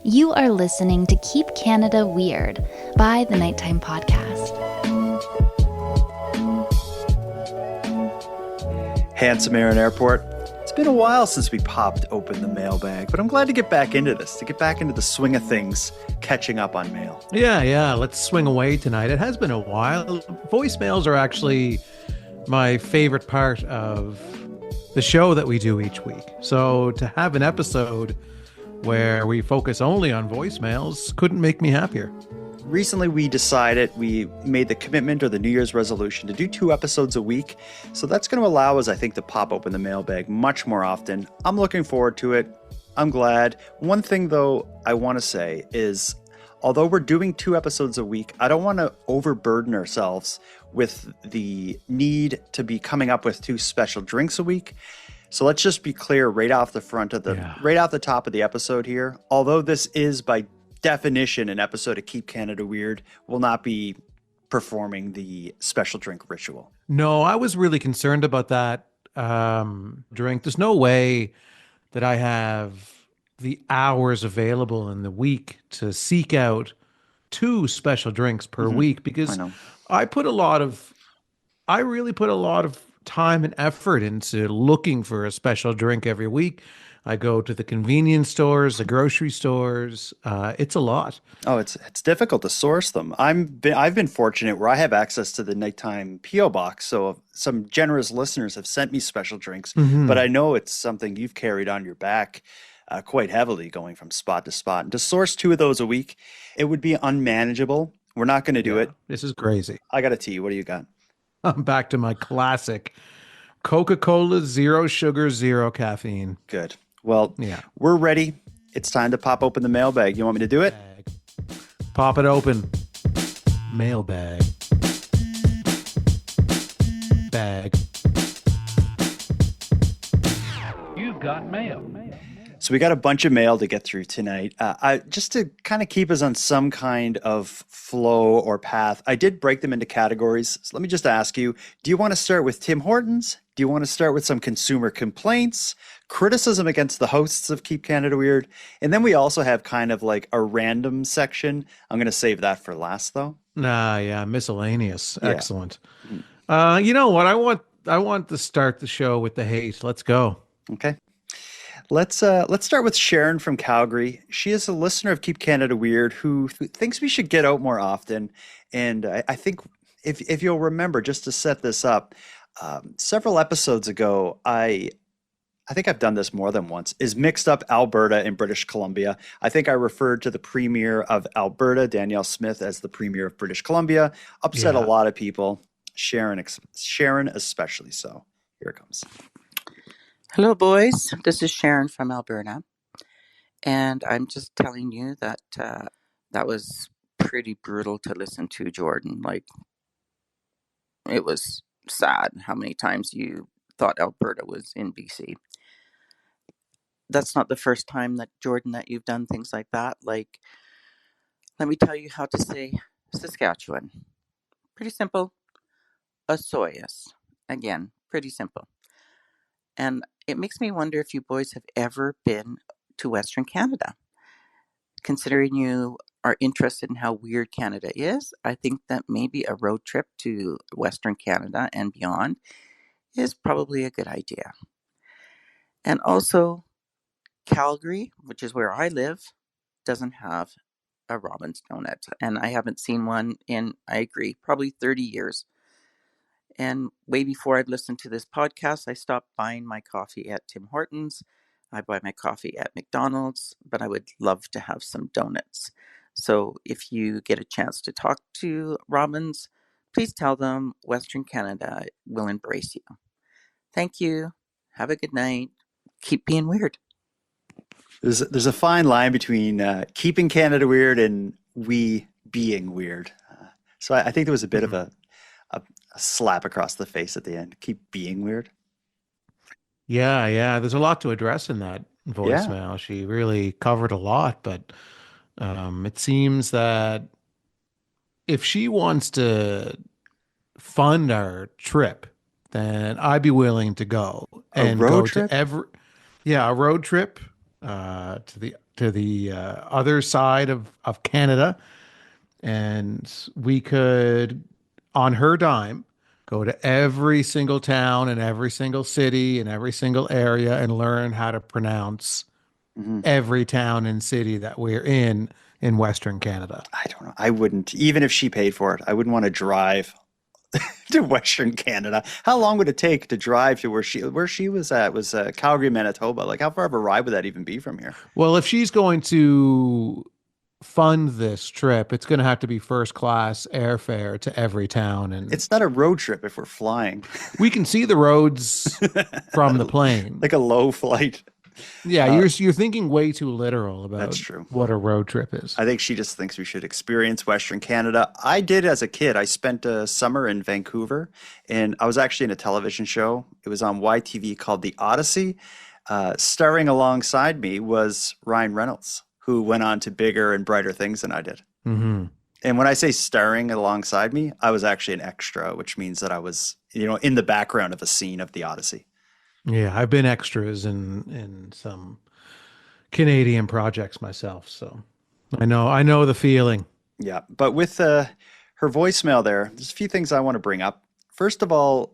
You are listening to Keep Canada Weird by the Nighttime Podcast. Handsome Air and Airport. It's been a while since we popped open the mailbag, but I'm glad to get back into this, to get back into the swing of things, catching up on mail. Yeah. Let's swing away tonight. It has been a while. Voicemails are actually my favorite part of the show that we do each week. So to have an episode where we focus only on voicemails couldn't make me happier. Recently, we made the commitment or the New Year's resolution to do 2 episodes a week. So that's going to allow us, I think, to pop open the mailbag much more often. I'm looking forward to it. I'm glad. One thing, though, I want to say is, although we're doing 2 episodes a week, I don't want to overburden ourselves with the need to be coming up with 2 special drinks a week. So let's just be clear right off the top of the episode here. Although this is by definition an episode of Keep Canada Weird, will not be performing the special drink ritual. No, I was really concerned about that drink. There's no way that I have the hours available in the week to seek out 2 special drinks per week, because I really put a lot of time and effort into looking for a special drink every week. I go to the convenience stores, the grocery stores. It's a lot. Oh, it's difficult to source them. I've been fortunate where I have access to the nighttime P.O. box, so some generous listeners have sent me special drinks. But I know it's something you've carried on your back quite heavily, going from spot to spot. And to source 2 of those a week, it would be unmanageable. We're not going to do it. This is crazy. I got a tea. What do you got? I'm back to my classic Coca-Cola, 0 sugar, 0 caffeine. Good. Well, We're ready. It's time to pop open the mailbag. You want me to do it? Pop it open. Mailbag. Bag. You've got mail. So we got a bunch of mail to get through tonight. Just to kind of keep us on some kind of flow or path, I did break them into categories. So let me just ask you, do you want to start with Tim Hortons? Do you want to start with some consumer complaints, criticism against the hosts of Keep Canada Weird? And then we also have kind of like a random section. I'm going to save that for last, though. Miscellaneous. Yeah. Excellent. You know what? I want to start the show with the hate. Let's go. Okay. Let's start with Sharon from Calgary. She is a listener of Keep Canada Weird who thinks we should get out more often. And I think if you'll remember, just to set this up, several episodes ago, I think I've done this more than once, is mixed up Alberta and British Columbia. I think I referred to the Premier of Alberta, Danielle Smith, as the Premier of British Columbia. Upset a lot of people, Sharon especially so. Here it comes. Hello, boys. This is Sharon from Alberta, and I'm just telling you that that was pretty brutal to listen to, Jordan. Like, it was sad how many times you thought Alberta was in BC. That's not the first time that, Jordan, that you've done things like that. Like, let me tell you how to say Saskatchewan. Pretty simple. Osoyoos. Again, pretty simple. And it makes me wonder if you boys have ever been to Western Canada. Considering you are interested in how weird Canada is, I think that maybe a road trip to Western Canada and beyond is probably a good idea. And also, Calgary, which is where I live, doesn't have a Robin's donut. And I haven't seen one in, I agree, probably 30 years. And way before I'd listened to this podcast, I stopped buying my coffee at Tim Hortons. I buy my coffee at McDonald's, but I would love to have some donuts. So if you get a chance to talk to Robins, please tell them Western Canada will embrace you. Thank you. Have a good night. Keep being weird. There's a fine line between keeping Canada weird and we being weird. So I think there was a bit of a slap across the face at the end. Keep being weird. Yeah. There's a lot to address in that voicemail. Yeah. She really covered a lot, but it seems that if she wants to fund our trip, then I'd be willing to go and a road go trip? to a road trip to the to the other side of Canada, and we could, on her dime, go to every single town and every single city and every single area and learn how to pronounce Mhm. every town and city that we're in Western Canada. I don't know. I wouldn't, even if she paid for it, I wouldn't want to drive to Western Canada. How long would it take to drive to where she was at? Was Calgary, Manitoba? Like, how far of a ride would that even be from here? Well, if she's going to fund this trip, it's going to have to be first class airfare to every town, and It's not a road trip if we're flying. we can see the roads from the plane. Like a low flight. Yeah, Uh, you're thinking way too literal that's about true. what a road trip is. I think she just thinks we should experience Western Canada. I did as a kid. I spent a summer in Vancouver, and I was actually in a television show. It was on YTV called The Odyssey. Starring alongside me was Ryan Reynolds, who went on to bigger and brighter things than I did. Hmm. And when I say starring alongside me, I was actually an extra, which means that I was, in the background of a scene of The Odyssey. Yeah, I've been extras in some Canadian projects myself, so I know the feeling. Yeah, but with her voicemail there's a few things I want to bring up. First of all,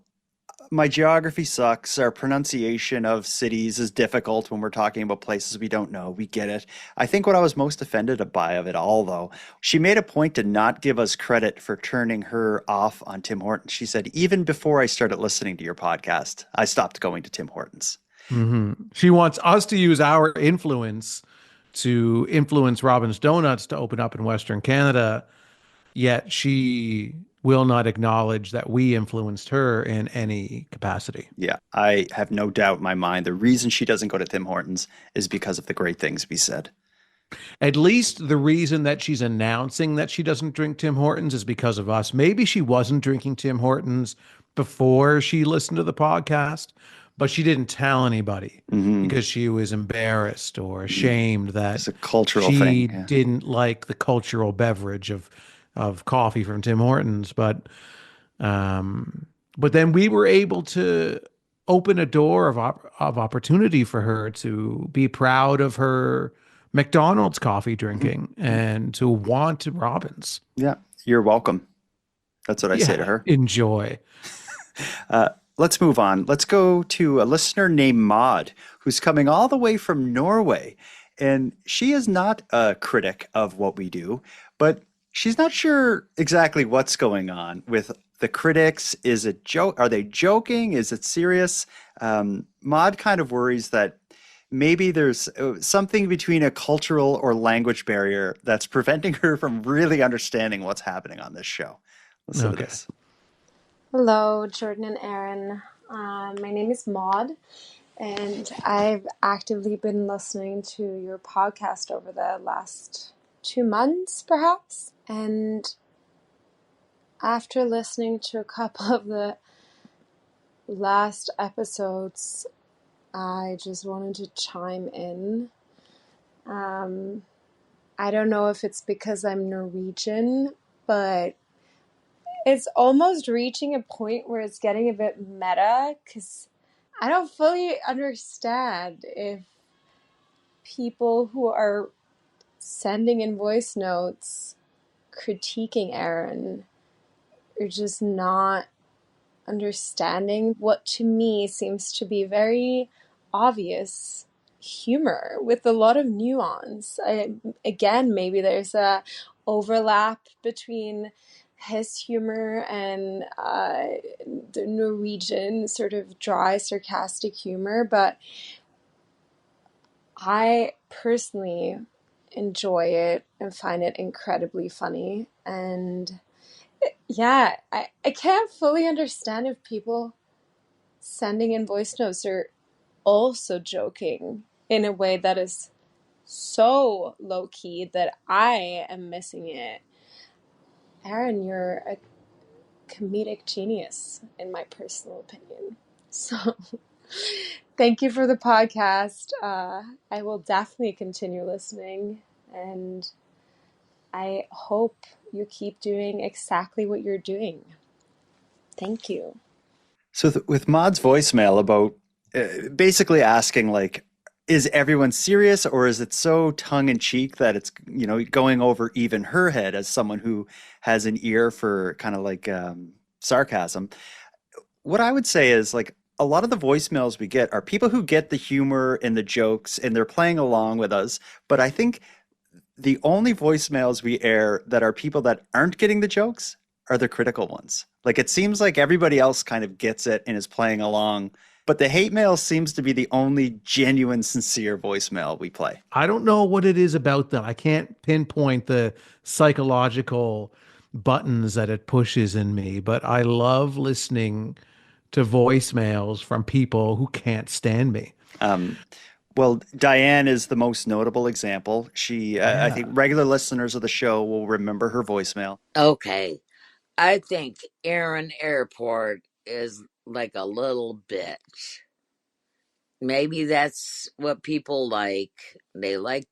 my geography sucks. Our pronunciation of cities is difficult when we're talking about places we don't know. We get it. I think what I was most offended by of it all, though, she made a point to not give us credit for turning her off on Tim Hortons. She said, even before I started listening to your podcast, I stopped going to Tim Hortons. Hmm. She wants us to use our influence to influence Robin's Donuts to open up in Western Canada, yet she will not acknowledge that we influenced her in any capacity. Yeah, I have no doubt in my mind the reason she doesn't go to Tim Hortons is because of the great things we said. At least the reason that she's announcing that she doesn't drink Tim Hortons is because of us. Maybe she wasn't drinking Tim Hortons before she listened to the podcast, but she didn't tell anybody Hmm. because she was embarrassed or ashamed It's that a cultural she thing. Yeah. didn't like the cultural beverage of coffee from Tim Hortons. But then we were able to open a door of opportunity for her to be proud of her McDonald's coffee drinking and to want Robin's. Yeah, you're welcome. That's what I say to Yeah, her. enjoy. Let's move on. Let's go to a listener named Maud, who's coming all the way from Norway. And she is not a critic of what we do, but she's not sure exactly what's going on with the critics. Is it joke? Are they joking? Is it serious? Maud kind of worries that maybe there's something between a cultural or language barrier that's preventing her from really understanding what's happening on this show. Listen to Okay. this. Hello, Jordan and Aaron. My name is Maud, and I've actively been listening to your podcast over the last 2 months, perhaps. And after listening to a couple of the last episodes, I just wanted to chime in. I don't know if it's because I'm Norwegian, but it's almost reaching a point where it's getting a bit meta because I don't fully understand if people who are sending in voice notes critiquing Aaron are just not understanding what to me seems to be very obvious humor with a lot of nuance. Again, maybe there's a overlap between his humor and the Norwegian sort of dry, sarcastic humor, but I personally enjoy it and find it incredibly funny. And yeah, I can't fully understand if people sending in voice notes are also joking in a way that is so low key that I am missing it. Aaron, you're a comedic genius, in my personal opinion. So, thank you for the podcast. I will definitely continue listening, and I hope you keep doing exactly what you're doing. Thank you. So with Maud's voicemail about basically asking like, Is everyone serious, or is it so tongue in cheek that it's, going over even her head as someone who has an ear for kind of like sarcasm? What I would say is like a lot of the voicemails we get are people who get the humor and the jokes and they're playing along with us. But I think the only voicemails we air that are people that aren't getting the jokes are the critical ones. Like it seems like everybody else kind of gets it and is playing along, but the hate mail seems to be the only genuine, sincere voicemail we play. I don't know what it is about them. I can't pinpoint the psychological buttons that it pushes in me, but I love listening to voicemails from people who can't stand me. Um, well, Diane is the most notable example. I think Yeah. regular listeners of the show will remember her voicemail. Okay. I think Aaron Airport is like a little bitch. Maybe that's what people like. They like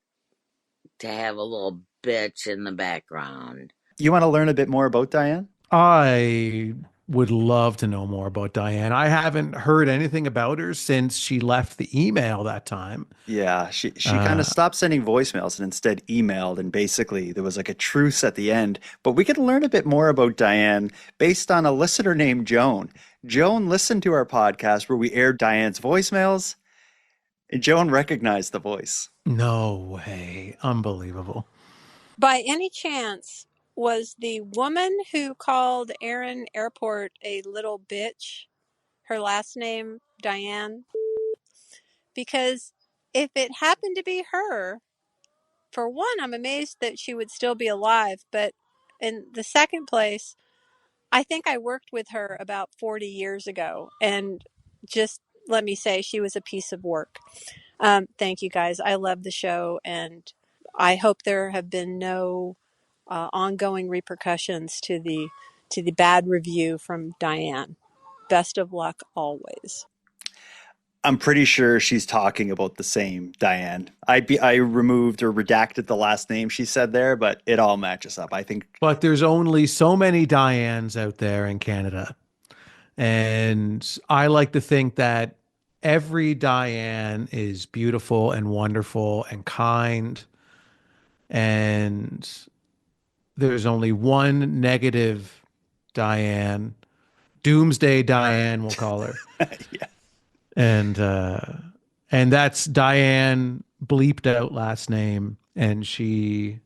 to have a little bitch in the background. You want to learn a bit more about Diane? I would love to know more about Diane. I haven't heard anything about her since she left the email that time. Yeah, she kind of Uh, stopped sending voicemails and instead emailed, and basically there was like a truce at the end. But we can learn a bit more about Diane based on a listener named Joan. Joan listened to our podcast where we aired Diane's voicemails, and Joan recognized the voice. no way. Unbelievable. By any chance, was the woman who called Aaron Airport a little bitch, her last name Diane? Because if it happened to be her, for one, I'm amazed that she would still be alive. But in the second place, I think I worked with her about 40 years ago. And just let me say, she was a piece of work. Thank you guys. I love the show. And I hope there have been no ongoing repercussions to the bad review from Diane. Best of luck always. I'm pretty sure she's talking about the same Diane. I removed or redacted the last name she said there, but it all matches up. I think But there's only so many Dianes out there in Canada. And I like to think that every Diane is beautiful and wonderful and kind. And there's only one negative Diane, Doomsday Diane, we'll call her. yeah. And and that's Diane bleeped out last name. And she,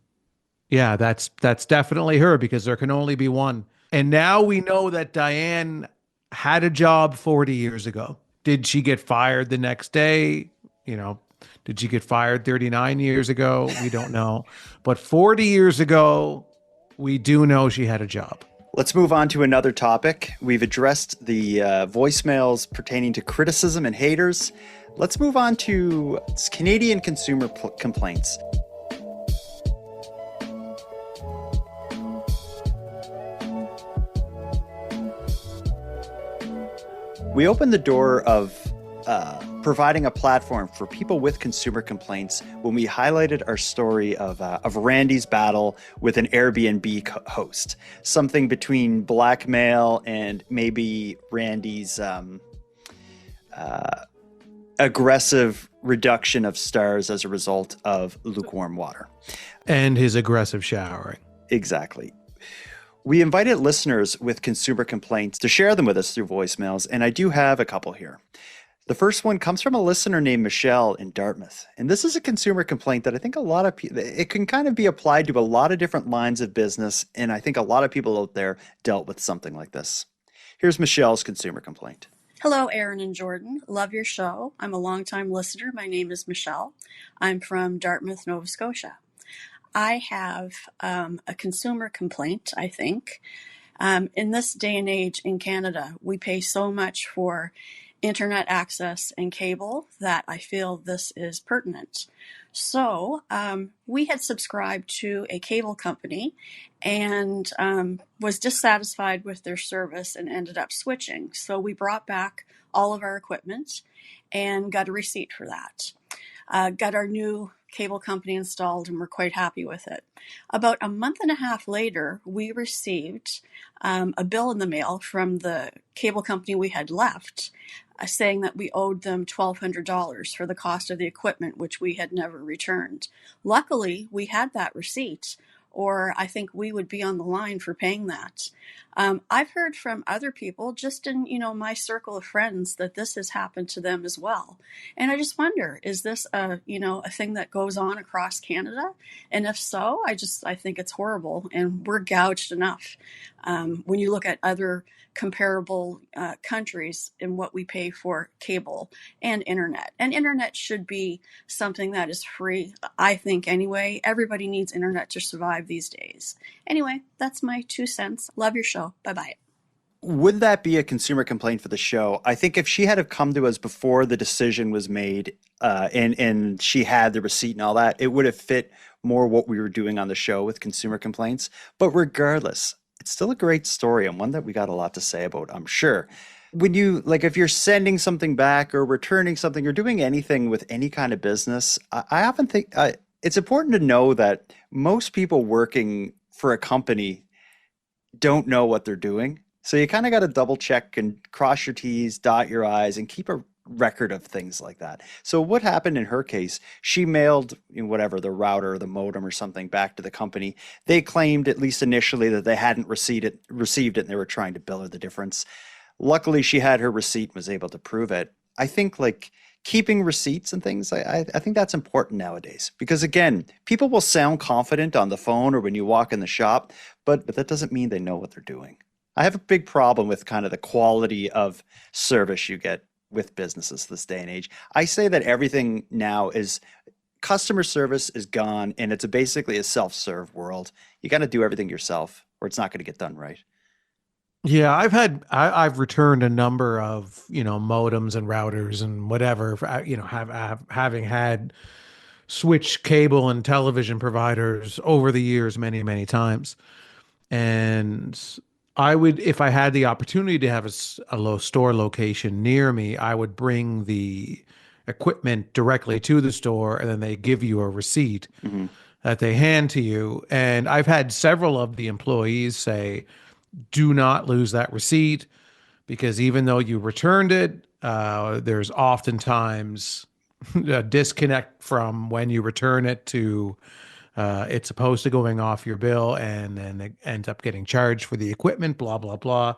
yeah, that's definitely her because there can only be one. And now we know that Diane had a job 40 years ago. Did she get fired the next day? You know, did she get fired 39 years ago? We don't know. But 40 years ago, we do know she had a job. Let's move on to another topic. We've addressed the voicemails pertaining to criticism and haters. Let's move on to Canadian consumer complaints. We opened the door of providing a platform for people with consumer complaints when we highlighted our story of Randy's battle with an Airbnb host, something between blackmail and maybe Randy's aggressive reduction of stars as a result of lukewarm water. And his aggressive showering. Exactly. We invited listeners with consumer complaints to share them with us through voicemails, and I do have a couple here. The first one comes from a listener named Michelle in Dartmouth. And this is a consumer complaint that I think a lot of people, it can kind of be applied to a lot of different lines of business. And I think a lot of people out there dealt with something like this. Here's Michelle's consumer complaint. Hello, Aaron and Jordan. Love your show. I'm a longtime listener. My name is Michelle. I'm from Dartmouth, Nova Scotia. I have a consumer complaint, I think. In this day and age in Canada, we pay so much for internet access and cable that I feel this is pertinent. So we had subscribed to a cable company and was dissatisfied with their service and ended up switching. So we brought back all of our equipment and got a receipt for that. Got our new cable company installed, and we're quite happy with it. About a month and a half later, we received a bill in the mail from the cable company we had left, saying that we owed them $1,200 for the cost of the equipment, which we had never returned. Luckily, we had that receipt, or I think we would be on the line for paying that. I've heard from other people just in, my circle of friends that this has happened to them as well. And I just wonder, is this a thing that goes on across Canada? And if so, I think it's horrible, and we're gouged enough. When you look at other comparable countries in what we pay for cable and internet. And internet should be something that is free, I think, anyway. Everybody needs internet to survive these days. Anyway, that's my 2 cents. Love your show. Bye-bye. Would that be a consumer complaint for the show? I think if she had have come to us before the decision was made, and she had the receipt and all that, it would have fit more what we were doing on the show with consumer complaints. But regardless, it's still a great story, and one that we got a lot to say about, I'm sure. When you, like, if you're sending something back or returning something or doing anything with any kind of business, I often think it's important to know that most people working for a company don't know what they're doing. So you kind of got to double check and cross your T's, dot your I's, and keep a record of things like that. So what happened in her case, she mailed whatever, the router or the modem or something back to the company. They claimed, at least initially, that they hadn't received it and they were trying to bill her the difference. Luckily, she had her receipt and was able to prove it. I think like keeping receipts and things, I think that's important nowadays, because again, people will sound confident on the phone or when you walk in the shop, but that doesn't mean they know what they're doing. I have a big problem with kind of the quality of service you get with businesses this day and age. I say that everything now is customer service is gone, and it's basically a self-serve world. You got to do everything yourself or it's not going to get done right. Yeah, I've returned a number of, modems and routers and whatever, having had switch cable and television providers over the years many times. And I would, if I had the opportunity to have a low store location near me, I would bring the equipment directly to the store, and then they give you a receipt Mm-hmm. that they hand to you. And I've had several of the employees say, do not lose that receipt, because even though you returned it, there's oftentimes a disconnect from when you return it to it's supposed to going off your bill, and then it ends up getting charged for the equipment, blah, blah, blah.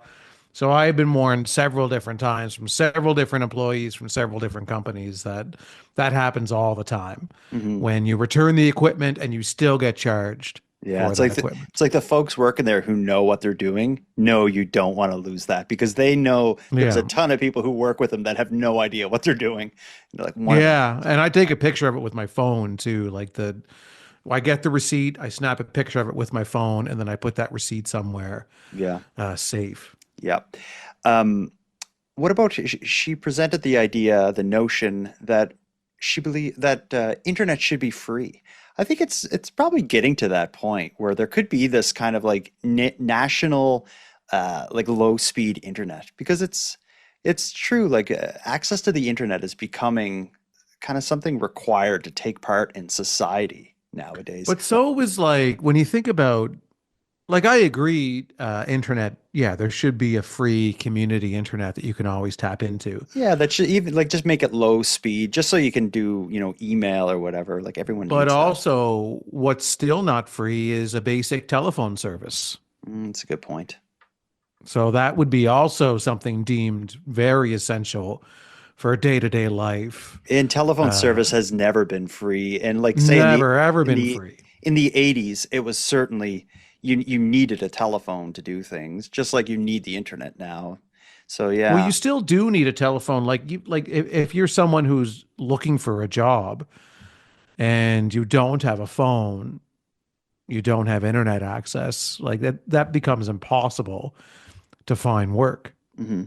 So I've been warned several different times from several different employees from several different companies that happens all the time. Mm-hmm. When you return the equipment and you still get charged Yeah, for it's that like equipment. it's like the folks working there who know what they're doing. No, you don't want to lose that, because they know there's a Yeah. ton of people who work with them that have no idea what they're doing. And they're like, one of them. Yeah. And I take a picture of it with my phone too. I get the receipt, I snap a picture of it with my phone, and then I put that receipt somewhere Yeah, safe. yeah. What about she presented the idea, the notion that she believed that internet should be free. I think it's probably getting to that point where there could be this kind of like national like low speed internet, because it's true, like access to the internet is becoming kind of something required to take part in society nowadays. But so was like when you think about, like, I agree, internet, yeah, there should be a free community internet that you can always tap into. Yeah, that should even like just make it low speed, just so you can do, email or whatever. Like everyone But needs that. also, what's still not free is a basic telephone service. That's a good point. So that would be also something deemed very essential for day-to-day life. And telephone Uh, service has never been free. And like say Never ever in been the free. in the 80s, it was certainly you needed a telephone to do things, just like you need the internet now. So Well, yeah. you still do need a telephone. Like if you're someone who's looking for a job and you don't have a phone, you don't have internet access, like that becomes impossible to find work. hmm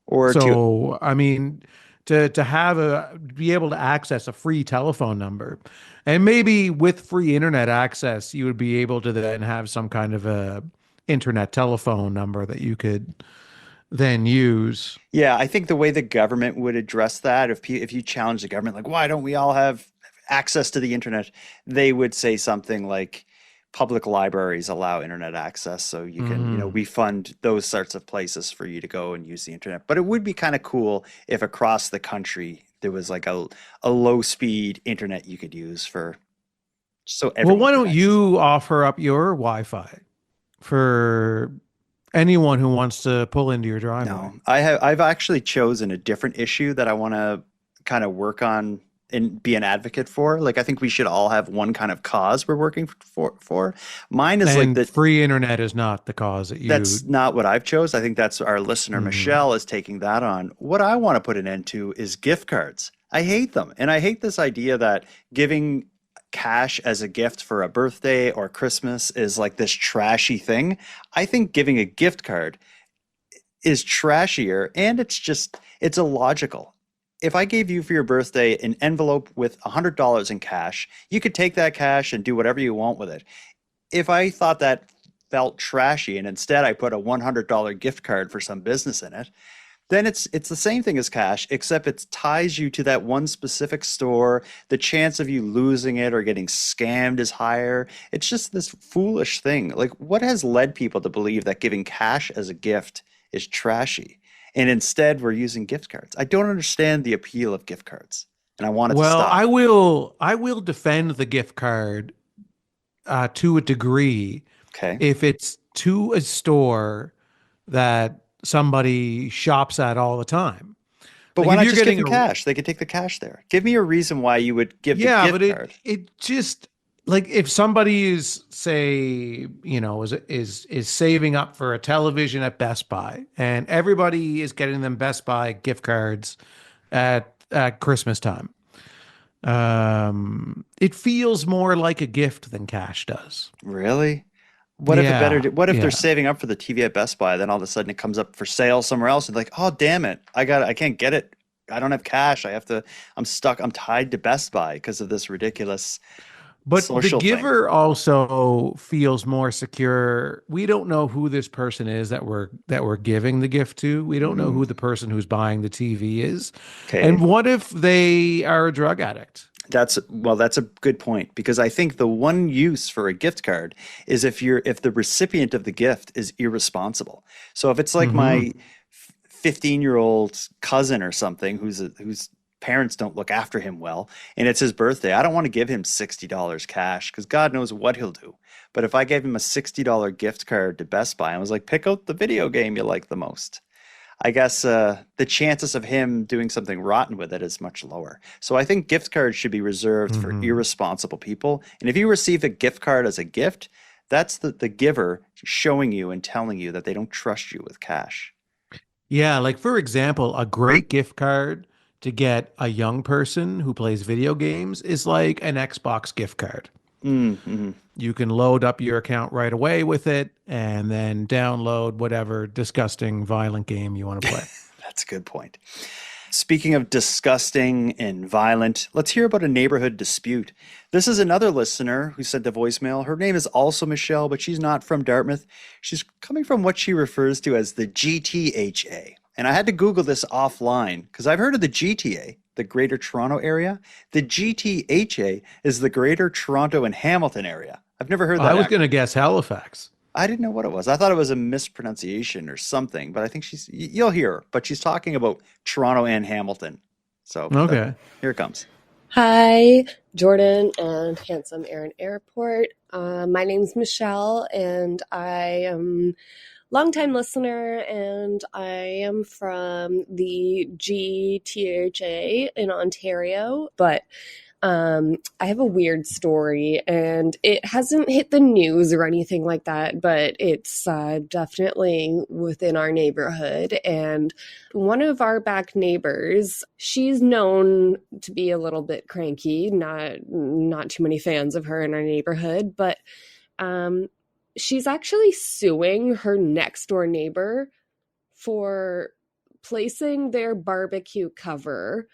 Or to So, I mean, to have be able to access a free telephone number, and maybe with free internet access, you would be able to then have some kind of a internet telephone number that you could then use. Yeah, I think the way the government would address that, if you challenge the government, like, why don't we all have access to the internet, they would say something like public libraries allow internet access, so you can, we fund those sorts of places for you to go and use the internet. But it would be kind of cool if across the country there was like a low speed internet you could use for so Well, everyone why could don't access. you offer up your Wi-Fi for anyone who wants to pull into your driveway? No, I've actually chosen a different issue that I want to kind of work on and be an advocate for. Like I think we should all have one kind of cause we're working for. Mine is like And the free internet is not the cause that That's you. not what I've chose. I think that's our listener Mhm. Michelle is taking that on. What I want to put an end to is gift cards. I hate them. And I hate this idea that giving cash as a gift for a birthday or Christmas is like this trashy thing. I think giving a gift card is trashier, and it's illogical. If I gave you for your birthday an envelope with $100 in cash, you could take that cash and do whatever you want with it. If I thought that felt trashy and instead I put a $100 gift card for some business in it, then it's the same thing as cash, except it ties you to that one specific store. The chance of you losing it or getting scammed is higher. It's just this foolish thing. Like, what has led people to believe that giving cash as a gift is trashy? And instead, we're using gift cards. I don't understand the appeal of gift cards, and I want it to Well, stop. I will defend the gift card to a degree Okay. if it's to a store that somebody shops at all the time. But Like why if not you're just give getting them a cash? They could take the cash there. Give me a reason why you would give the yeah, but gift it card. it just like if somebody is say, is saving up for a television at Best Buy and everybody is getting them Best Buy gift cards at Christmas time. It feels more like a gift than cash does. Really? Yeah, What if they're yeah. saving up for the TV at Best Buy, then all of a sudden it comes up for sale somewhere else and like, oh damn it, I can't get it. I don't have cash. I'm stuck. I'm tied to Best Buy because of this ridiculous But the social thing. giver also feels more secure. We don't know who this person is that we're giving the gift to. We don't know Mm, who the person who's buying the TV is. okay. And what if they are a drug addict? That's a good point because I think the one use for a gift card is if the recipient of the gift is irresponsible. So if it's like Hmm. my 15-year-old cousin or something whose parents don't look after him well and it's his birthday, I don't want to give him $60 cash because God knows what he'll do. But if I gave him a $60 gift card to Best Buy and was like, pick out the video game you like the most, I guess the chances of him doing something rotten with it is much lower. So I think gift cards should be reserved for Hmm. irresponsible people. And if you receive a gift card as a gift, that's the giver showing you and telling you that they don't trust you with cash. Yeah, like for example, a great gift card to get a young person who plays video games is like an Xbox gift card. Mm-hmm. You can load up your account right away with it and then download whatever disgusting, violent game you want to play. That's a good point. Speaking of disgusting and violent, let's hear about a neighborhood dispute. This is another listener who sent a voicemail. Her name is also Michelle, but she's not from Dartmouth. She's coming from what she refers to as the GTHA. And I had to Google this offline because I've heard of the GTA, the Greater Toronto Area. The GTHA is the Greater Toronto and Hamilton Area. I've never heard I that was going acronym. to guess Halifax. I didn't know what it was. I thought it was a mispronunciation or something, but I think you'll hear her. But she's talking about Toronto and Hamilton. So Okay. here it comes. Hi, Jordan and handsome Aaron Airport. My name's Michelle, and I am longtime listener, and I am from the GTHA in Ontario. But I have a weird story, and it hasn't hit the news or anything like that, but it's definitely within our neighborhood. And one of our back neighbors, she's known to be a little bit cranky, not too many fans of her in our neighborhood, but she's actually suing her next door neighbor for placing their barbecue cover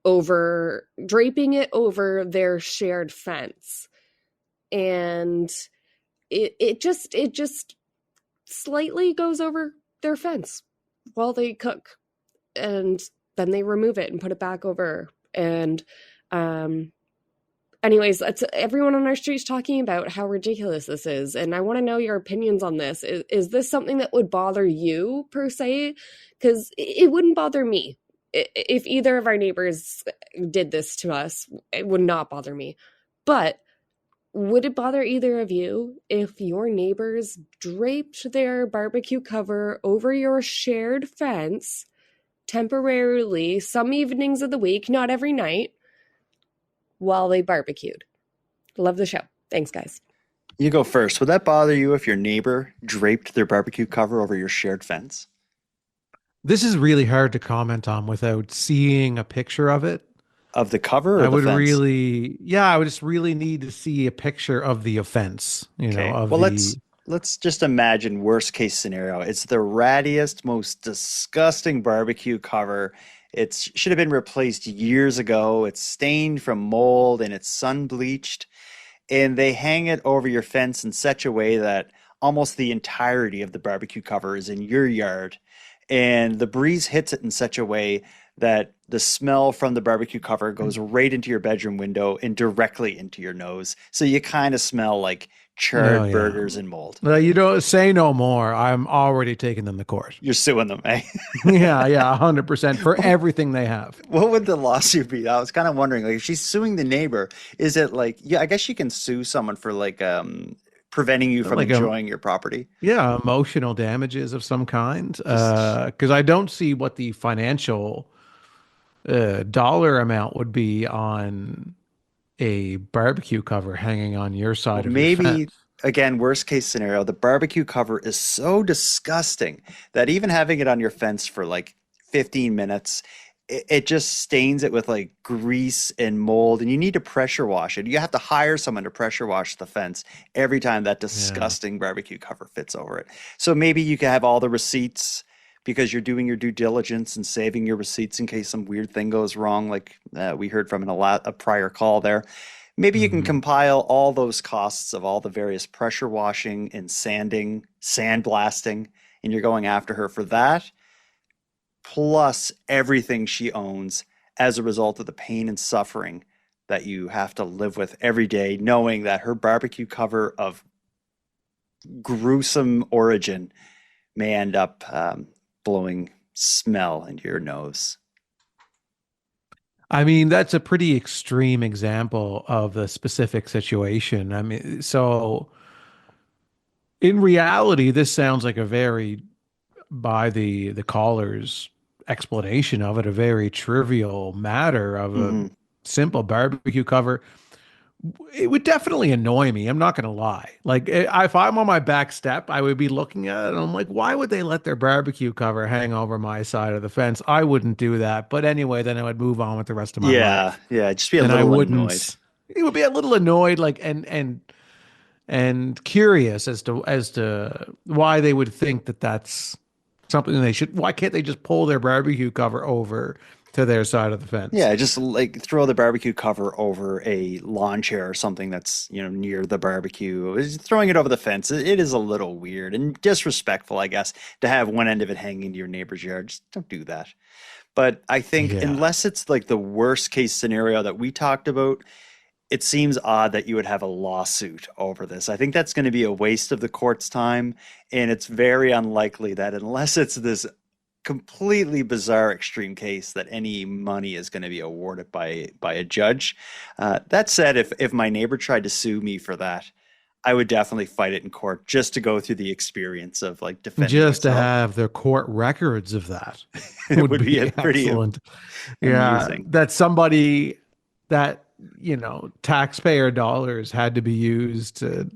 over draping it over their shared fence, and it just slightly goes over their fence while they cook, and then they remove it and put it back over. And anyways, that's everyone on our street's talking about how ridiculous this is, and I want to know your opinions on this. Is this something that would bother you per se? Because it wouldn't bother me. If either of our neighbors did this to us, it would not bother me. But would it bother either of you if your neighbors draped their barbecue cover over your shared fence temporarily some evenings of the week, not every night, while they barbecued? Love the show. Thanks, guys. You go first. Would that bother you if your neighbor draped their barbecue cover over your shared fence? This is really hard to comment on without seeing a picture of it. Of the cover or I the would fence? really, yeah, I would just really need to see a picture of the offense, Okay. of Well, the, let's just imagine worst case scenario. It's the rattiest, most disgusting barbecue cover. It should have been replaced years ago. It's stained from mold and it's sun bleached. And they hang it over your fence in such a way that almost the entirety of the barbecue cover is in your yard. And the breeze hits it in such a way that the smell from the barbecue cover goes right into your bedroom window and directly into your nose. So you kind of smell like oh charred yeah. burgers and mold. You don't say no more. I'm already taking them to court. You're suing them, eh? Yeah, yeah, 100% for everything they have. What would the lawsuit be? I was kind of wondering, like, if she's suing the neighbor, is it like, yeah, I guess you can sue someone for like preventing you from Like enjoying your property. yeah, emotional damages of some kind. Just Because I don't see what the financial dollar amount would be on a barbecue cover hanging on your Well, side of your maybe fence. again, worst case scenario, the barbecue cover is so disgusting that even having it on your fence for like 15 minutes, it just stains it with like grease and mold, and you need to pressure wash it. You have to hire someone to pressure wash the fence every time that Yeah. disgusting barbecue cover fits over it. So maybe you can have all the receipts because you're doing your due diligence and saving your receipts in case some weird thing goes wrong, like we heard from in a prior call there. Maybe you can Hmm. compile all those costs of all the various pressure washing and sanding, sandblasting, and you're going after her for that, plus everything she owns as a result of the pain and suffering that you have to live with every day, knowing that her barbecue cover of gruesome origin may end up blowing smell into your nose. I mean, that's a pretty extreme example of the specific situation. I mean, so in reality, this sounds like a very, by the caller's explanation of it, a very trivial matter of a Hmm. simple barbecue cover. It would definitely annoy me. I'm not going to lie. Like, if I'm on my back step, I would be looking at it and I'm like, why would they let their barbecue cover hang over my side of the fence? I wouldn't do that. But anyway, then I would move on with the rest of my Yeah, life. yeah, just be a And I little annoyed. wouldn't, it would be a little annoyed, like, and curious as to why they would think that that's something they should. Why can't they just pull their barbecue cover over to their side of the fence? Yeah, just like throw the barbecue cover over a lawn chair or something that's, near the barbecue. Throwing it over the fence, it is a little weird and disrespectful, I guess, to have one end of it hanging to your neighbor's yard. Just don't do that. But I think Yeah. unless it's like the worst case scenario that we talked about, it seems odd that you would have a lawsuit over this. I think that's going to be a waste of the court's time, and it's very unlikely that unless it's this completely bizarre extreme case that any money is going to be awarded by a judge. That said, if my neighbor tried to sue me for that, I would definitely fight it in court just to go through the experience of like defending Just to myself. have the court records of that It would would be be pretty excellent. Yeah, amusing. that somebody that, taxpayer dollars had to be used to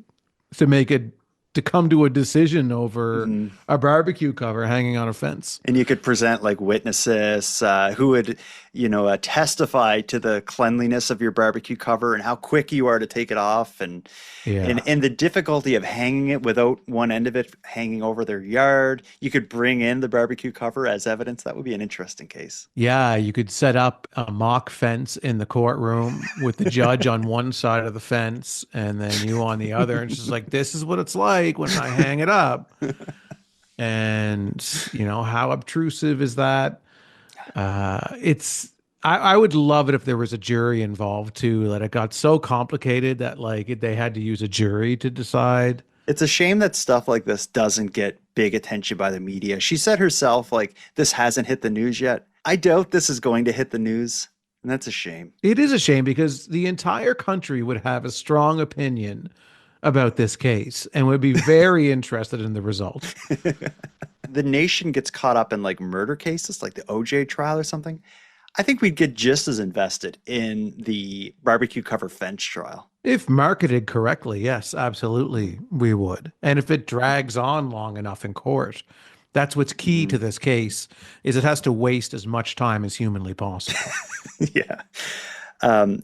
make it to come to a decision over Mhm. a barbecue cover hanging on a fence. And you could present like witnesses who would, testify to the cleanliness of your barbecue cover and how quick you are to take it off, and Yeah. the difficulty of hanging it without one end of it hanging over their yard. You could bring in the barbecue cover as evidence. That would be an interesting case. Yeah, you could set up a mock fence in the courtroom with the judge on one side of the fence and then you on the other. And it's just like, this is what it's like when I hang it up. And, how obtrusive is that? It's, I would love it if there was a jury involved too, that it got so complicated that like they had to use a jury to decide. It's a shame that stuff like this doesn't get big attention by the media. She said herself, like, this hasn't hit the news yet. I doubt this is going to hit the news, and that's a shame. It is a shame because the entire country would have a strong opinion about this case and would be very interested in the results. The nation gets caught up in like murder cases, like the OJ trial or something. I think we'd get just as invested in the barbecue cover fence trial. If marketed correctly, yes, absolutely, we would. And if it drags on long enough in court, that's what's key to this case, is it has to waste as much time as humanly possible. Yeah.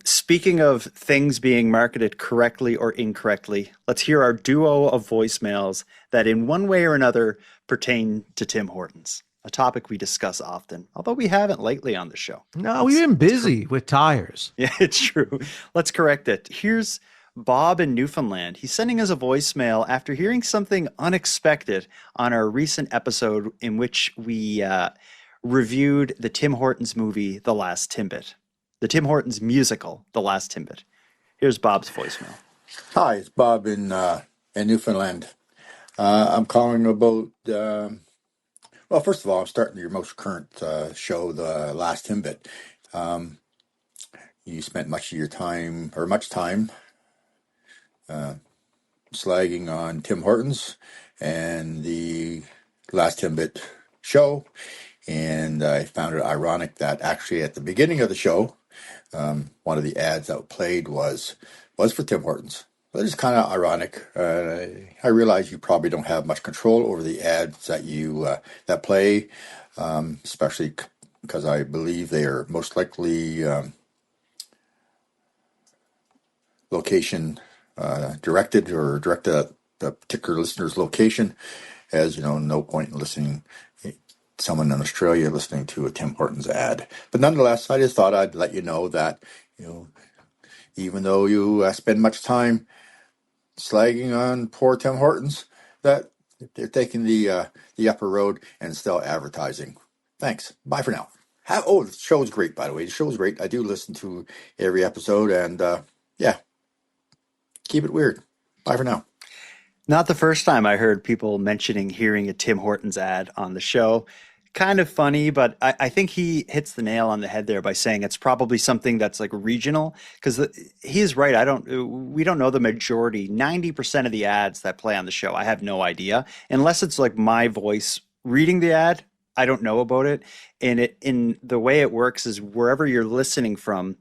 Speaking of things being marketed correctly or incorrectly, let's hear our duo of voicemails that in one way or another pertain to Tim Hortons, a topic we discuss often, although we haven't lately on the show. No, we've been busy with tires. Yeah, it's true. Let's correct it. Here's Bob in Newfoundland. He's sending us a voicemail after hearing something unexpected on our recent episode in which we reviewed the Tim Hortons movie, The Last Timbit. The Tim Hortons musical, The Last Timbit. Here's Bob's voicemail. Hi, it's Bob in Newfoundland. I'm calling about. Well, first of all, I'm starting your most current show, The Last Timbit. You spent much of your time, or much time, slagging on Tim Hortons and the Last Timbit show, and I found it ironic that actually at the beginning of the show, one of the ads that played was for Tim Hortons. But it's kind of ironic. I realize you probably don't have much control over the ads that you that play, especially because I believe they are most likely location directed or directed at the particular listener's location. As you know, no point in listening someone in Australia listening to a Tim Hortons ad. But nonetheless, I just thought I'd let you know that, even though you spend much time slagging on poor Tim Hortons, that they're taking the upper road and still advertising. Thanks. Bye for now. The show's great, by the way. The show's great. I do listen to every episode, and yeah, keep it weird. Bye for now. Not the first time I heard people mentioning hearing a Tim Hortons ad on the show. Kind of funny, but I think he hits the nail on the head there by saying it's probably something that's like regional, because he's right. We don't know the majority, 90% of the ads that play on the show. I have no idea, unless it's like my voice reading the ad. I don't know about it. And in the way it works is wherever you're listening from,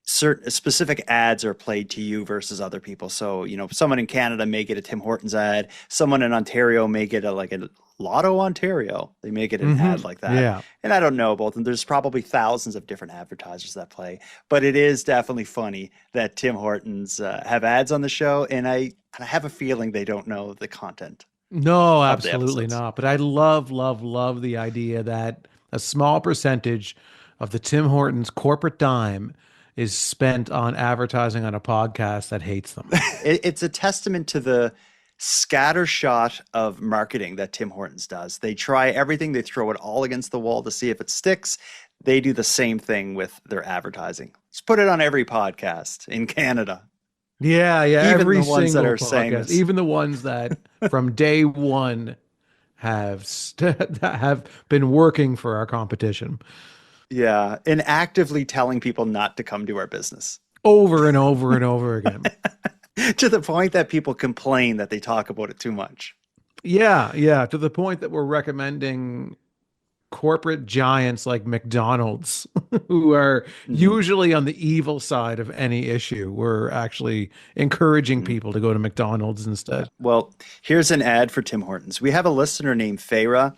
certain specific ads are played to you versus other people. So, someone in Canada may get a Tim Hortons ad. Someone in Ontario may get a Lotto Ontario. They may get an ad like that. Yeah. And I don't know about them. There's probably thousands of different advertisers that play, but it is definitely funny that Tim Hortons have ads on the show. And I have a feeling they don't know the content. No, of the absolutely episodes. not. But I love, love, love the idea that a small percentage of the Tim Hortons corporate dime is spent on advertising on a podcast that hates them. It's a testament to the scattershot of marketing that Tim Hortons does. They try everything. They throw it all against the wall to see if it sticks. They do the same thing with their advertising. Let's put it on every podcast in Canada. Yeah, Even every the ones that single are saying podcast, this. even the ones that from day one that have been working for our competition Yeah, and actively telling people not to come to our business. over and over and over again. To the point that people complain that they talk about it too much. Yeah, to the point that we're recommending corporate giants like McDonald's, who are usually on the evil side of any issue. We're actually encouraging people to go to McDonald's instead. Well, here's an ad for Tim Hortons. We have a listener named Feyre.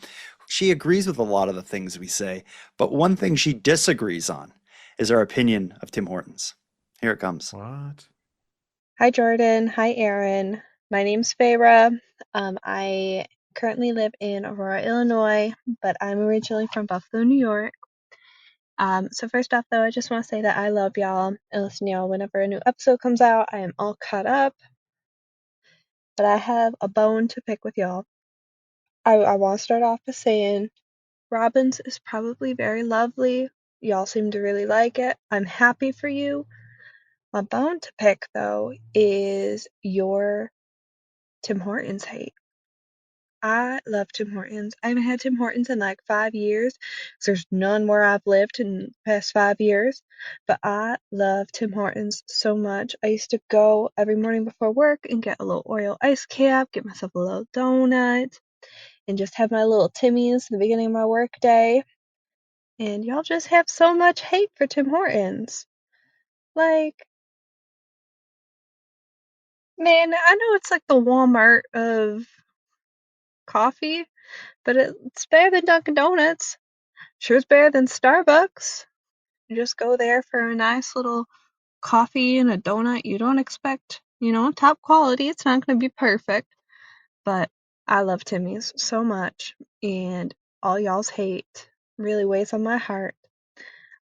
She agrees with a lot of the things we say, but one thing she disagrees on is our opinion of Tim Hortons. Here it comes. What? Hi, Jordan. Hi, Aaron. My name's Feyre. I currently live in Aurora, Illinois, but I'm originally from Buffalo, New York. So first off, though, I just want to say that I love y'all and listen to y'all whenever a new episode comes out. I am all caught up, but I have a bone to pick with y'all. I want to start off by saying Robin's is probably very lovely, Y'all seem to really like it. I'm happy for you. My bone to pick, though, is your Tim Hortons hate. I love Tim Hortons. I haven't had Tim Hortons in like 5 years, 'cause there's none where I've lived in the past 5 years. But I love Tim Hortons so much. I used to go every morning before work and get a little Oreo ice cap, get myself a little donut, and just have my little Timmies at the beginning of my work day. And y'all just have so much hate for Tim Hortons. Like, man, I know it's like the Walmart of coffee, but it's better than Dunkin' Donuts. Sure is better than Starbucks. You just go there for a nice little coffee and a donut. You don't expect, top quality. It's not going to be perfect, but I love Timmy's so much, and all y'all's hate really weighs on my heart.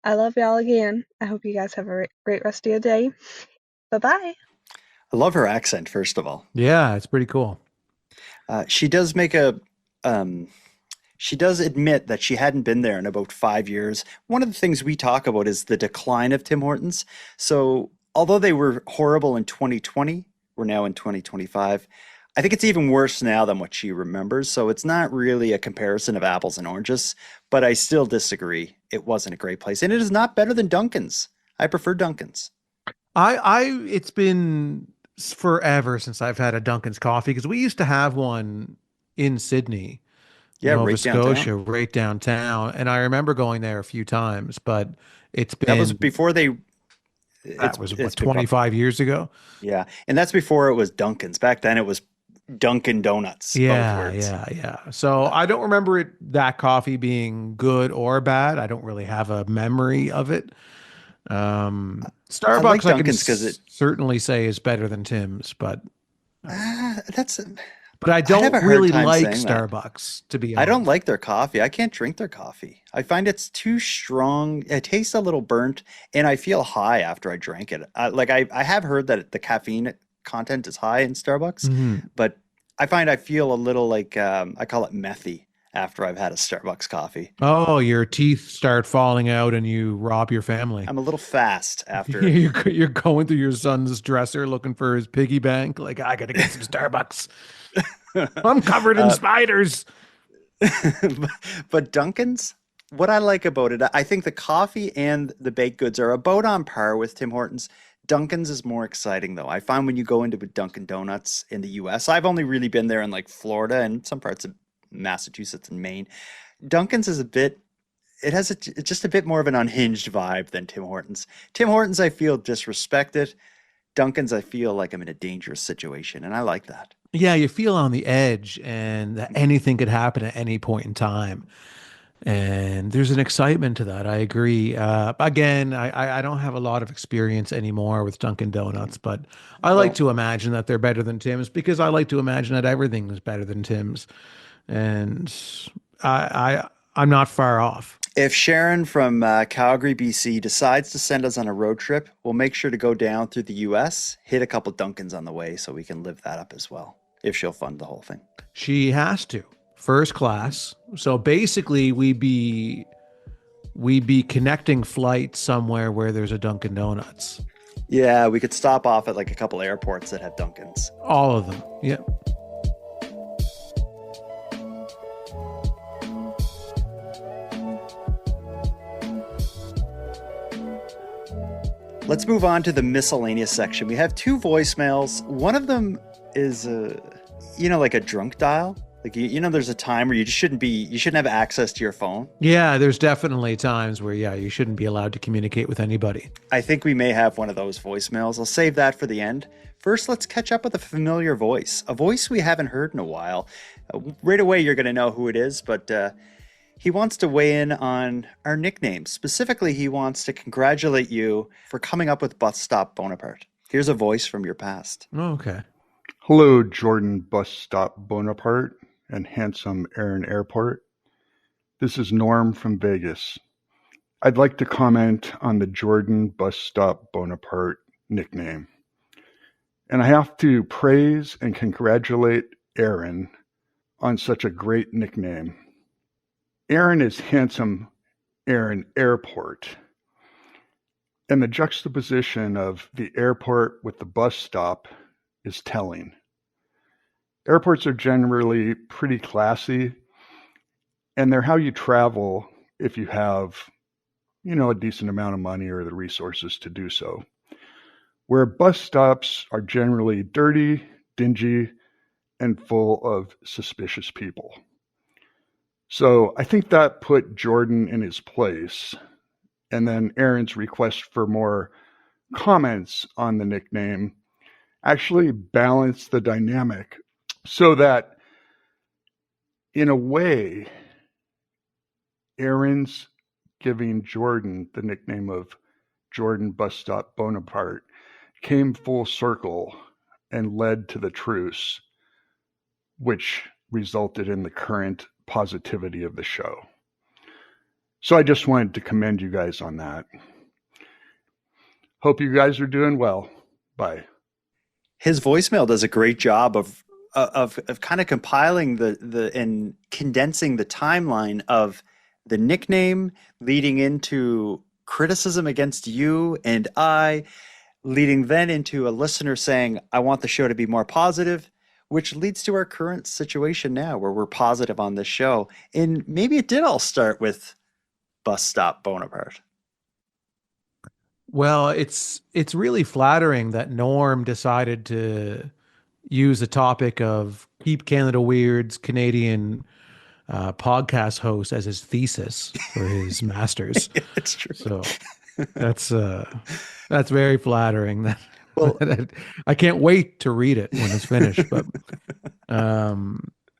I love y'all again. I hope you guys have a great rest of your day. Bye-bye. I love her accent, first of all. Yeah, it's pretty cool. She does make she does admit that she hadn't been there in about 5 years. One of the things we talk about is the decline of Tim Hortons. So, although they were horrible in 2020, we're now in 2025. I think it's even worse now than what she remembers. So, it's not really a comparison of apples and oranges, but I still disagree. It wasn't a great place. And it is not better than Dunkin's. I prefer Dunkin's. It's been forever since I've had a Dunkin's coffee because we used to have one in Sydney, Yeah, Nova right downtown. Scotia, right downtown, and I remember going there a few times, but it's That was been before they that was it's what been pop. 25 years ago. Yeah. And that's before it was Dunkin's. Back then it was Dunkin' Donuts, both Yeah, words. yeah, yeah. So I don't remember that coffee being good or bad. I don't really have a memory of it. I like Starbucks, I can Dunkin's because it certainly say is better than Tim's, that's but I I'd have don't a hard really time like saying that. Starbucks, to be I don't honest. like their coffee. I can't drink their coffee. I find it's too strong. It tastes a little burnt, and I feel high after I drank it. I have heard that the caffeine content is high in Starbucks, Mhm. but I feel a little like I call it methy after I've had a Starbucks coffee. Oh, your teeth start falling out and you rob your family. I'm a little fast after. You're going through your son's dresser looking for his piggy bank. Like, I gotta get some Starbucks. I'm covered in uh, spiders. but Dunkin's, what I like about it, I think the coffee and the baked goods are about on par with Tim Hortons. Dunkin's is more exciting though. I find when you go into a Dunkin' Donuts in the US, I've only really been there in like Florida and some parts of Massachusetts and Maine. Dunkin's is it has just a bit more of an unhinged vibe than Tim Hortons. Tim Hortons, I feel disrespected. Dunkin's, I feel like I'm in a dangerous situation, and I like that. Yeah, you feel on the edge and that Mhm. anything could happen at any point in time. And there's an excitement to that. I agree. Again, I don't have a lot of experience anymore with Dunkin' Donuts, but I like Well, to imagine that they're better than Tim's because I like to imagine that everything is better than Tim's. And I'm not far off. if Sharon from Calgary, BC decides to send us on a road trip, we'll make sure to go down through the US, hit a couple Dunkins on the way so we can live that up as well, if she'll fund the whole thing. She has to. First class. So basically we be connecting flights somewhere where there's a Dunkin' Donuts. Yeah, we could stop off at like a couple airports that have Dunkins. All of them. Yeah. Let's move on to the miscellaneous section. We have two voicemails. One of them is like a drunk dial. Like there's a time where you shouldn't have access to your phone. Yeah, there's definitely times where, yeah, you shouldn't be allowed to communicate with anybody. I think we may have one of those voicemails. I'll save that for the end. First, let's catch up with a familiar voice, a voice we haven't heard in a while. Right away, you're going to know who it is, but he wants to weigh in on our nicknames. Specifically, he wants to congratulate you for coming up with Bus Stop Bonaparte. Here's a voice from your past. Oh, okay. Hello, Jordan Bus Stop Bonaparte and handsome Aaron Airport. This is Norm from Vegas. I'd like to comment on the Jordan Bus Stop Bonaparte nickname. And I have to praise and congratulate Aaron on such a great nickname. Aaron is handsome Aaron Airport. And the juxtaposition of the airport with the bus stop is telling. Airports are generally pretty classy, and they're how you travel if you have, a decent amount of money or the resources to do so. Where bus stops are generally dirty, dingy, and full of suspicious people. So I think that put Jordan in his place. And then Aaron's request for more comments on the nickname actually balanced the dynamic so that, in a way, Aaron's giving Jordan the nickname of Jordan Bus Stop Bonaparte came full circle and led to the truce, which resulted in the current positivity of the show. So I just wanted to commend you guys on that. Hope you guys are doing well. Bye. His voicemail does a great job of kind of compiling and condensing the timeline of the nickname leading into criticism against you and I, leading then into a listener saying, I want the show to be more positive, which leads to our current situation now where we're positive on this show. And maybe it did all start with Bus Stop Bonaparte. Well, it's really flattering that Norm decided to use the topic of Keep Canada Weird's Canadian podcast host as his thesis for his master's. Yeah, that's true. So that's very flattering. That, well, I can't wait to read it when it's finished. But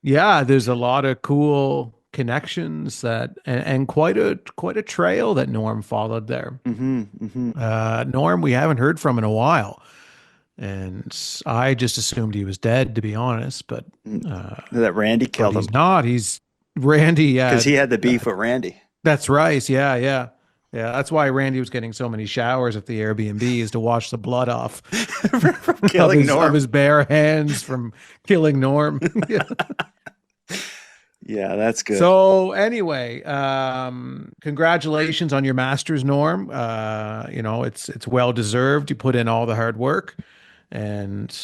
yeah, there's a lot of cool connections and quite a trail that Norm followed there. Norm, we haven't heard from in a while. And I just assumed he was dead, to be honest. But that Randy killed him. He's not. He's Randy. Yeah, because he had the beef with Randy. That's right. Yeah. That's why Randy was getting so many showers at the Airbnb, is to wash the blood off from killing Norm. Of his bare hands from killing Norm. Yeah, that's good. So anyway, congratulations on your master's, Norm. It's well deserved. You put in all the hard work, and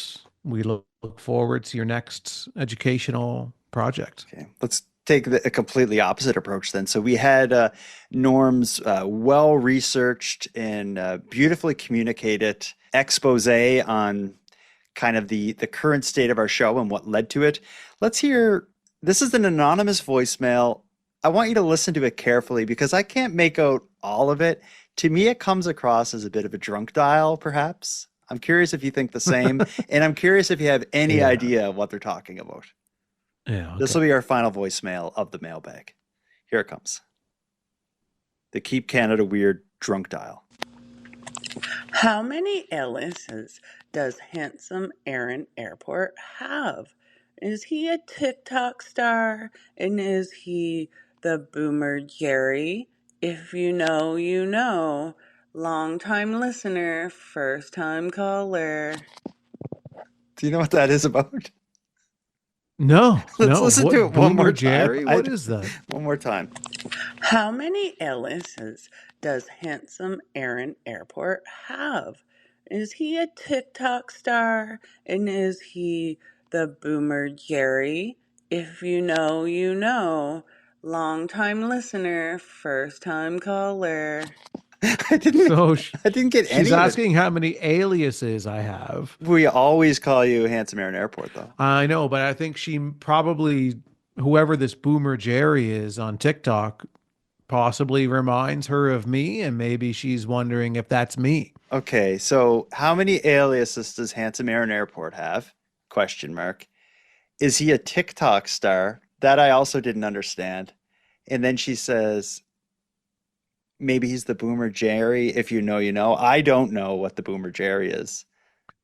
we look forward to your next educational project. Okay, let's take a completely opposite approach then. So we had Norm's well-researched and beautifully communicated expose on kind of the current state of our show and what led to it. Let's hear. This is an anonymous voicemail. I want you to listen to it carefully because I can't make out all of it. To me, it comes across as a bit of a drunk dial, perhaps. I'm curious if you think the same, and I'm curious if you have any idea of what they're talking about. Yeah, okay. This will be our final voicemail of the mailbag. Here it comes. The Keep Canada Weird drunk dial. How many aliases does handsome Aaron Airport have? Is he a TikTok star? And is he the Boomer Jerry? If you know, you know. Long-time listener, first-time caller. Do you know what that is about? No. Let's listen to it one more time. Jerry? What is that? One more time. How many aliases does handsome Aaron Airport have? Is he a TikTok star? And is he the Boomer Jerry? If you know, you know. Long-time listener, first-time caller. I didn't get any. She's asking how many aliases I have. We always call you Handsome Aaron Airport, though. I know, but I think she probably, whoever this Boomer Jerry is on TikTok, possibly reminds her of me, and maybe she's wondering if that's me. Okay, so how many aliases does Handsome Aaron Airport have? Question mark. Is he a TikTok star? That I also didn't understand. And then she says, maybe he's the Boomer Jerry. If you know, you know. I don't know what the Boomer Jerry is.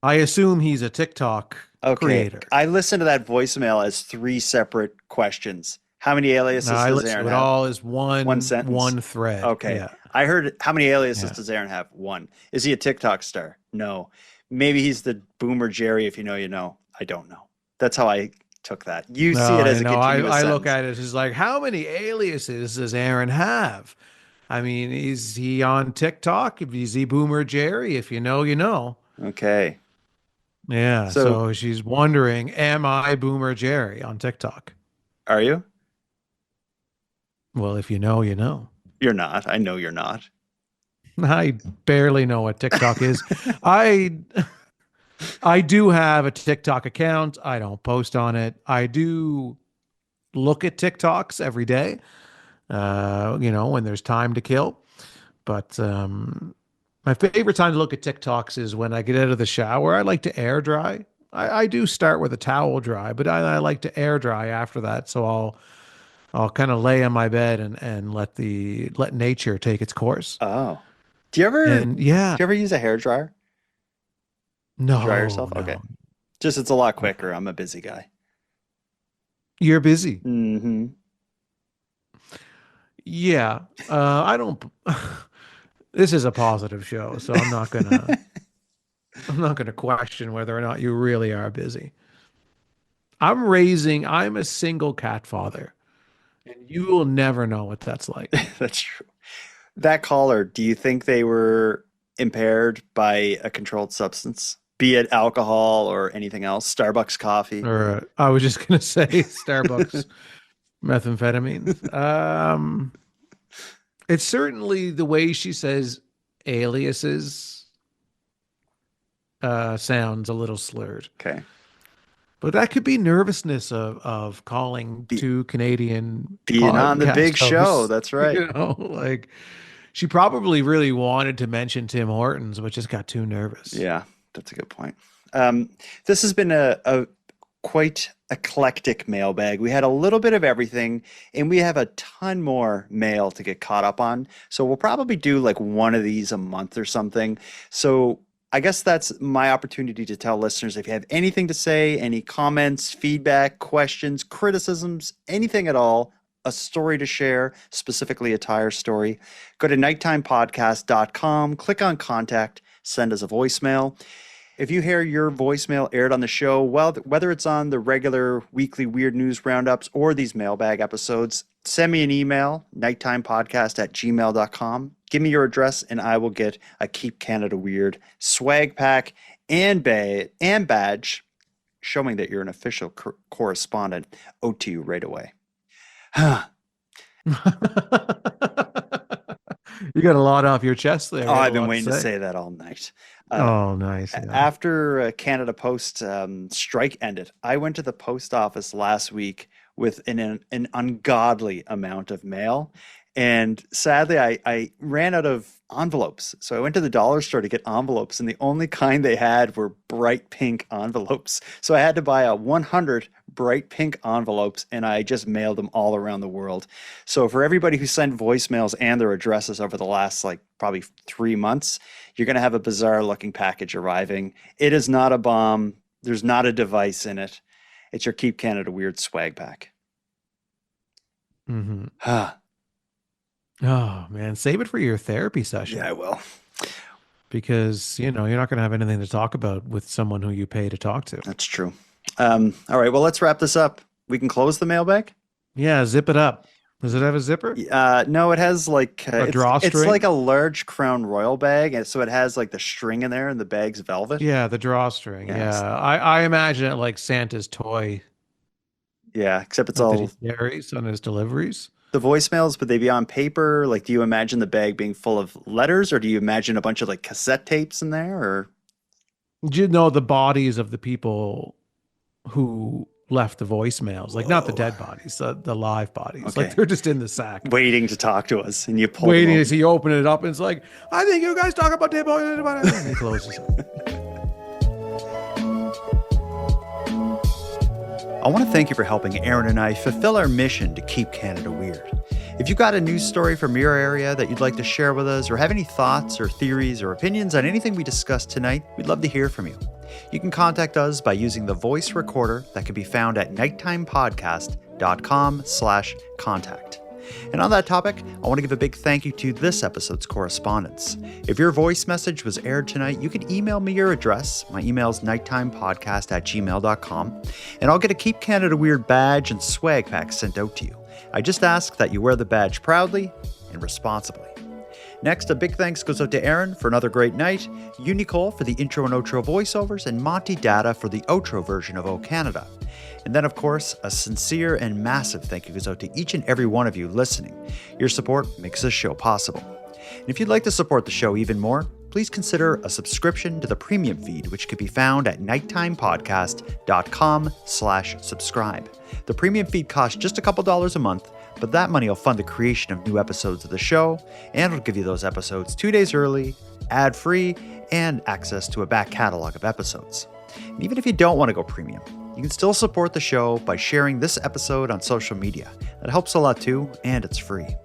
I assume he's a TikTok creator. I listened to that voicemail as 3 separate questions. How many aliases does Aaron have? It all is one sentence? one thread. Okay. Yeah. I heard, how many aliases does Aaron have? 1. Is he a TikTok star? No. Maybe he's the Boomer Jerry. If you know, you know. I don't know. That's how I took that. You see it as a continuous I sentence. look at it as like, how many aliases does Aaron have? I mean, is he on TikTok? Is he Boomer Jerry? If you know, you know. Okay. Yeah. So So she's wondering, am I Boomer Jerry on TikTok? are you? Well, if you know, you know. You're not. I know you're not. I barely know what TikTok is. I I do have a TikTok account. I don't post on it. I do look at TikToks every day. When there's time to kill. But my favorite time to look at TikToks is when I get out of the shower. I like to air dry. I do start with a towel dry, but I like to air dry after that. So I'll kind of lay on my bed and let nature take its course. Oh. Do you ever And yeah, use a hair dryer to dry no, yourself? Okay. no, Just it's a lot no. quicker. I'm a busy guy. You're busy. Mm-hmm. Yeah. I don't. This is a positive show, so I'm not gonna question whether or not you really are busy. I'm a single cat father, and you will never know what that's like. That's true. That caller, do you think they were impaired by a controlled substance? Be it alcohol or anything else? Starbucks coffee? Or I was just gonna say Starbucks methamphetamines. It's certainly the way she says aliases sounds a little slurred. Okay. But that could be nervousness of calling Be, two Canadian being on the big podcast show. hosts. That's right. Like she probably really wanted to mention Tim Hortons, but just got too nervous. Yeah, that's a good point. This has been a quite eclectic mailbag. We had a little bit of everything, and we have a ton more mail to get caught up on. So we'll probably do like one of these a month or something. So I guess that's my opportunity to tell listeners if you have anything to say, any comments, feedback, questions, criticisms, anything at all, a story to share, specifically a tire story, go to nighttimepodcast.com, click on contact, send us a voicemail. If you hear your voicemail aired on the show, well, whether it's on the regular weekly Weird News Roundups or these mailbag episodes, send me an email, nighttimepodcast@gmail.com. Give me your address, and I will get a Keep Canada Weird swag pack and badge showing that you're an official correspondent out to you right away. You got a lot off your chest there. Oh, I've been waiting to say that all night. Oh, nice. Yeah. After Canada Post strike ended, I went to the post office last week with an ungodly amount of mail. And sadly, I ran out of envelopes. So I went to the dollar store to get envelopes, and the only kind they had were bright pink envelopes. So I had to buy 100 bright pink envelopes, and I just mailed them all around the world. So for everybody who sent voicemails and their addresses over the last probably 3 months, you're going to have a bizarre looking package arriving. It is not a bomb. There's not a device in it. It's your Keep Canada Weird swag pack. Mm-hmm. Oh man, save it for your therapy session. Yeah, I will. Because you're not going to have anything to talk about with someone who you pay to talk to. That's true. All right, well, let's wrap this up. We can close the mailbag? Yeah, zip it up. Does it have a zipper? No, it has a drawstring. It's like a large Crown Royal bag, and so it has the string in there, and the bag's velvet. Yeah, the drawstring. Yes. Yeah, I imagine it like Santa's toy. Yeah, except it's all that he carries on his deliveries. The voicemails, would they be on paper? Do you imagine the bag being full of letters, or do you imagine a bunch of cassette tapes in there? Or do you know the bodies of the people who left the voicemails? Not the dead bodies, the live bodies. Okay. They're just in the sack, waiting to talk to us, and you pull waiting them as he open it up, and it's like, I think you guys talk about dead bodies, and he closes it. I want to thank you for helping Aaron and I fulfill our mission to keep Canada weird. If you've got a news story from your area that you'd like to share with us, or have any thoughts or theories or opinions on anything we discussed tonight, we'd love to hear from you. You can contact us by using the voice recorder that can be found at nighttimepodcast.com/contact. And on that topic, I want to give a big thank you to this episode's correspondents. If your voice message was aired tonight, you can email me your address. My email is nighttimepodcast@gmail.com, and I'll get a Keep Canada Weird badge and swag pack sent out to you. I just ask that you wear the badge proudly and responsibly. Next, a big thanks goes out to Aaron for another great night, Unicole for the intro and outro voiceovers, and Monty Data for the outro version of O Canada. And then, of course, a sincere and massive thank you goes out to each and every one of you listening. Your support makes this show possible. And if you'd like to support the show even more, please consider a subscription to the premium feed, which can be found at nighttimepodcast.com/subscribe. The premium feed costs just a couple dollars a month, but that money will fund the creation of new episodes of the show, and it'll give you those episodes 2 days early, ad-free, and access to a back catalog of episodes. And even if you don't want to go premium, you can still support the show by sharing this episode on social media. That helps a lot too, and it's free.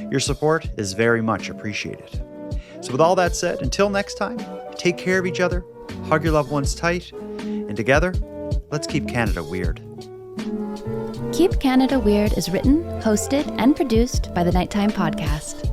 Your support is very much appreciated. So with all that said, until next time, take care of each other, hug your loved ones tight, and together, let's keep Canada weird. Keep Canada Weird is written, hosted, and produced by the Nighttime Podcast.